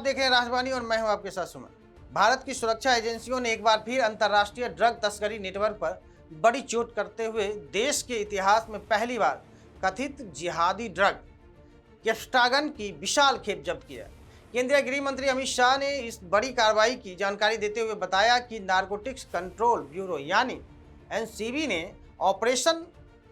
देख रहे हैं राजवानी और मैं हूं आपके साथ सुमन। भारत की सुरक्षा एजेंसियों ने एक बार फिर अंतर्राष्ट्रीय ड्रग तस्करी नेटवर्क पर बड़ी चोट करते हुए देश के इतिहास में पहली बार कथित जिहादी ड्रग केप्टागन की विशाल खेप जब्त किया। केंद्रीय गृह मंत्री अमित शाह ने इस बड़ी कार्रवाई की जानकारी देते हुए बताया कि नारकोटिक्स कंट्रोल ब्यूरो यानी एनसीबी ने ऑपरेशन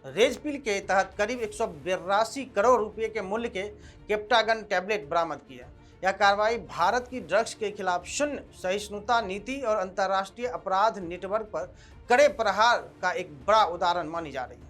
रेड पिल के तहत करीब 182 करोड़ रुपए के मूल्य के केप्टागन टैबलेट बरामद किया। यह कार्रवाई भारत की ड्रग्स के खिलाफ शून्य सहिष्णुता नीति और अंतर्राष्ट्रीय अपराध नेटवर्क पर कड़े प्रहार का एक बड़ा उदाहरण मानी जा रही है।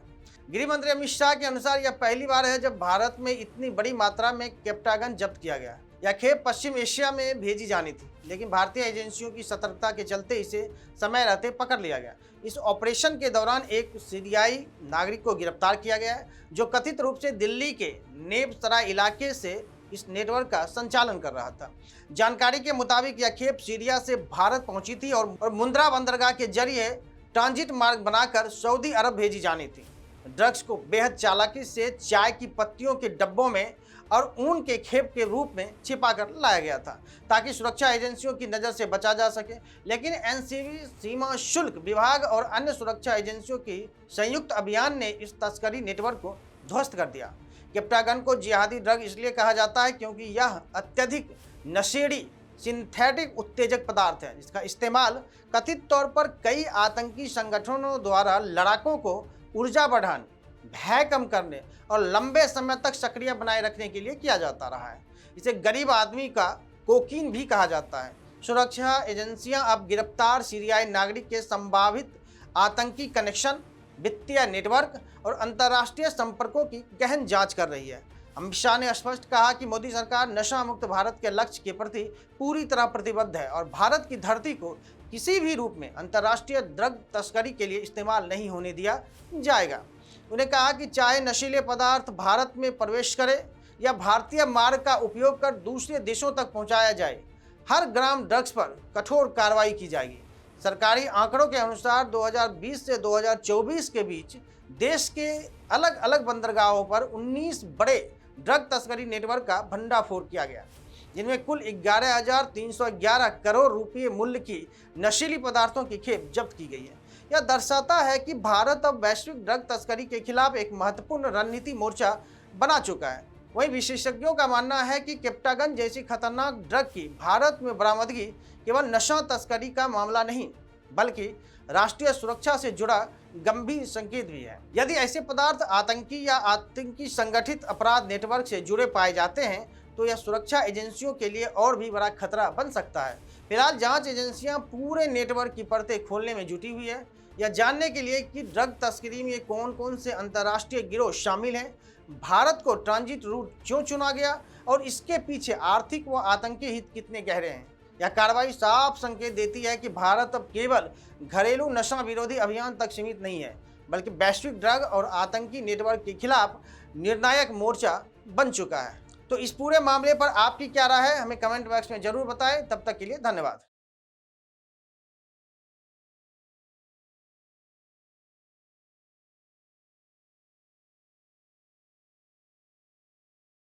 गृह मंत्री अमित शाह के अनुसार यह पहली बार है जब भारत में इतनी बड़ी मात्रा में केप्टागन जब्त किया गया। यह खेप पश्चिम एशिया में भेजी जानी थी, लेकिन भारतीय एजेंसियों की सतर्कता के चलते इसे समय रहते पकड़ लिया गया। इस ऑपरेशन के दौरान एक सीरियाई नागरिक को गिरफ्तार किया गया है, जो कथित रूप से दिल्ली के नेबसराय इलाके से इस नेटवर्क का संचालन कर रहा था। जानकारी के मुताबिक यह खेप सीरिया से भारत पहुंची थी और मुंद्रा बंदरगाह के जरिए ट्रांजिट मार्ग बनाकर सऊदी अरब भेजी जानी थी। ड्रग्स को बेहद चालाकी से चाय की पत्तियों के डब्बों में और ऊन के खेप के रूप में छिपाकर लाया गया था, ताकि सुरक्षा एजेंसियों की नज़र से बचा जा सके। लेकिन एनसीबी, सीमा शुल्क विभाग और अन्य सुरक्षा एजेंसियों की संयुक्त अभियान ने इस तस्करी नेटवर्क को ध्वस्त कर दिया। केप्टागन को जिहादी ड्रग इसलिए कहा जाता है क्योंकि यह अत्यधिक नशेड़ी सिंथेटिक उत्तेजक पदार्थ है, जिसका इस्तेमाल कथित तौर पर कई आतंकी संगठनों द्वारा लड़ाकों को ऊर्जा बढ़ाने, भय कम करने और लंबे समय तक सक्रिय बनाए रखने के लिए किया जाता रहा है। इसे गरीब आदमी का कोकीन भी कहा जाता है। सुरक्षा एजेंसियां अब गिरफ्तार सीरियाई नागरिक के संभावित आतंकी कनेक्शन, वित्तीय नेटवर्क और अंतर्राष्ट्रीय संपर्कों की गहन जांच कर रही है। अमित शाह ने स्पष्ट कहा कि मोदी सरकार नशा मुक्त भारत के लक्ष्य के प्रति पूरी तरह प्रतिबद्ध है और भारत की धरती को किसी भी रूप में अंतर्राष्ट्रीय ड्रग तस्करी के लिए इस्तेमाल नहीं होने दिया जाएगा। उन्हें कहा कि चाहे नशीले पदार्थ भारत में प्रवेश करे या भारतीय मार्ग का उपयोग कर दूसरे देशों तक पहुंचाया जाए, हर ग्राम ड्रग्स पर कठोर कार्रवाई की जाएगी। सरकारी आंकड़ों के अनुसार 2020 से 2024 के बीच देश के अलग अलग बंदरगाहों पर 19 बड़े ड्रग तस्करी नेटवर्क का भंडाफोड़ किया गया, जिनमें कुल 11,311 करोड़ रुपये मूल्य की नशीली पदार्थों की खेप जब्त की गई है। यह दर्शाता है कि भारत अब वैश्विक ड्रग तस्करी के खिलाफ एक महत्वपूर्ण रणनीति मोर्चा बना चुका है। वहीं विशेषज्ञों का मानना है कि केप्टागन जैसी खतरनाक ड्रग की भारत में बरामदगी केवल नशा तस्करी का मामला नहीं, बल्कि राष्ट्रीय सुरक्षा से जुड़ा गंभीर संकेत भी है। यदि ऐसे पदार्थ आतंकी या आतंकी संगठित अपराध नेटवर्क से जुड़े पाए जाते हैं, तो यह सुरक्षा एजेंसियों के लिए और भी बड़ा खतरा बन सकता है। फिलहाल जांच एजेंसियां पूरे नेटवर्क की परतें खोलने में जुटी हुई है, यह जानने के लिए कि ड्रग तस्करी में कौन कौन से अंतर्राष्ट्रीय गिरोह शामिल हैं, भारत को ट्रांजिट रूट क्यों चुना गया और इसके पीछे आर्थिक व आतंकी हित कितने गहरे हैं। यह कार्रवाई साफ संकेत देती है कि भारत अब केवल घरेलू नशा विरोधी अभियान तक सीमित नहीं है, बल्कि वैश्विक ड्रग और आतंकी नेटवर्क के खिलाफ निर्णायक मोर्चा बन चुका है। तो इस पूरे मामले पर आपकी क्या राय है, हमें कमेंट बॉक्स में जरूर बताएं। तब तक के लिए धन्यवाद।